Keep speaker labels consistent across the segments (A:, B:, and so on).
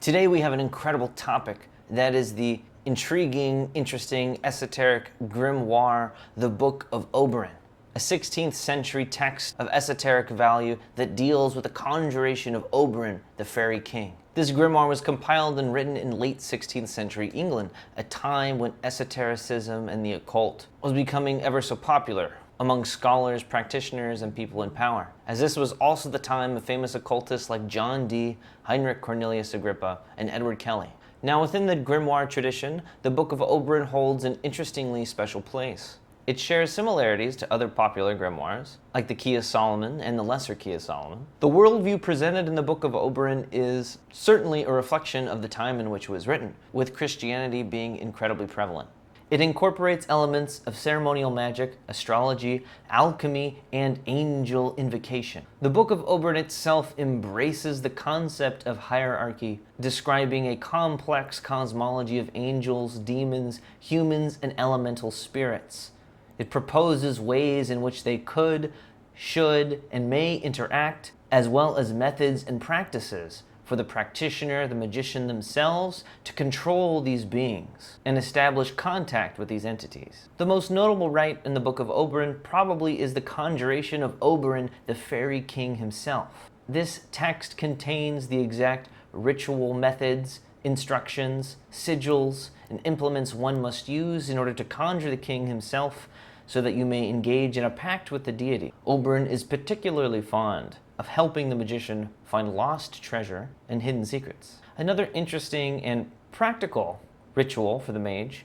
A: Today we have an incredible topic, that is the intriguing, interesting, esoteric grimoire, the Book of Oberon, a 16th century text of esoteric value that deals with the conjuration of Oberon, the fairy king. This grimoire was compiled and written in late 16th century England, a time when esotericism and the occult was becoming ever so popular among scholars, practitioners, and people in power, as this was also the time of famous occultists like John Dee, Heinrich Cornelius Agrippa, and Edward Kelly. Now, within the grimoire tradition, the Book of Oberon holds an interestingly special place. It shares similarities to other popular grimoires, like the Key of Solomon and the Lesser Key of Solomon. The worldview presented in the Book of Oberon is certainly a reflection of the time in which it was written, with Christianity being incredibly prevalent. It incorporates elements of ceremonial magic, astrology, alchemy, and angel invocation. The Book of Oberon itself embraces the concept of hierarchy, describing a complex cosmology of angels, demons, humans, and elemental spirits. It proposes ways in which they could, should, and may interact, as well as methods and practices for the practitioner, the magician themselves, to control these beings and establish contact with these entities. The most notable rite in the Book of Oberon probably is the conjuration of Oberon, the fairy king himself. This text contains the exact ritual methods, instructions, sigils, and implements one must use in order to conjure the king himself so that you may engage in a pact with the deity. Oberon is particularly fond of helping the magician find lost treasure and hidden secrets. Another interesting and practical ritual for the mage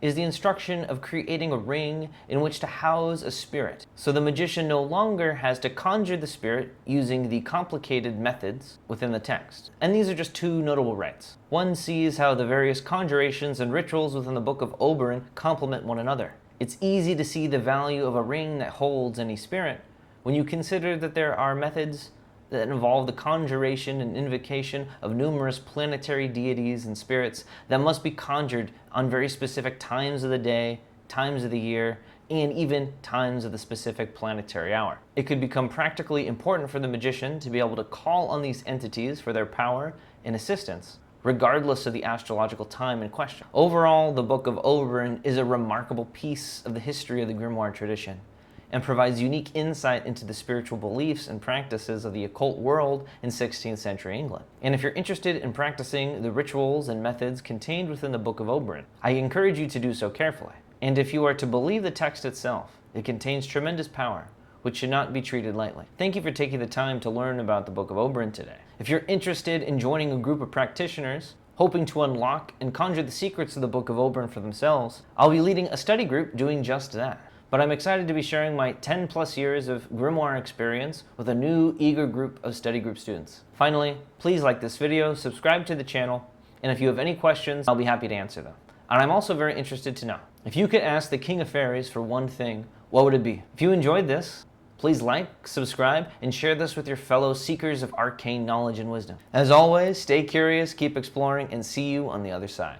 A: is the instruction of creating a ring in which to house a spirit. So the magician no longer has to conjure the spirit using the complicated methods within the text. And these are just two notable rites. One sees how the various conjurations and rituals within the Book of Oberon complement one another. It's easy to see the value of a ring that holds any spirit when you consider that there are methods that involve the conjuration and invocation of numerous planetary deities and spirits that must be conjured on very specific times of the day, times of the year, and even times of the specific planetary hour. It could become practically important for the magician to be able to call on these entities for their power and assistance, regardless of the astrological time in question. Overall, the Book of Oberon is a remarkable piece of the history of the grimoire tradition and provides unique insight into the spiritual beliefs and practices of the occult world in 16th century England. And if you're interested in practicing the rituals and methods contained within the Book of Oberon, I encourage you to do so carefully. And if you are to believe the text itself, it contains tremendous power, which should not be treated lightly. Thank you for taking the time to learn about the Book of Oberon today. If you're interested in joining a group of practitioners hoping to unlock and conjure the secrets of the Book of Oberon for themselves, I'll be leading a study group doing just that. But I'm excited to be sharing my 10+ years of grimoire experience with a new, eager group of study group students. Finally, please like this video, subscribe to the channel, and if you have any questions, I'll be happy to answer them. And I'm also very interested to know, if you could ask the King of Fairies for one thing, what would it be? If you enjoyed this, please like, subscribe, and share this with your fellow seekers of arcane knowledge and wisdom. As always, stay curious, keep exploring, and see you on the other side.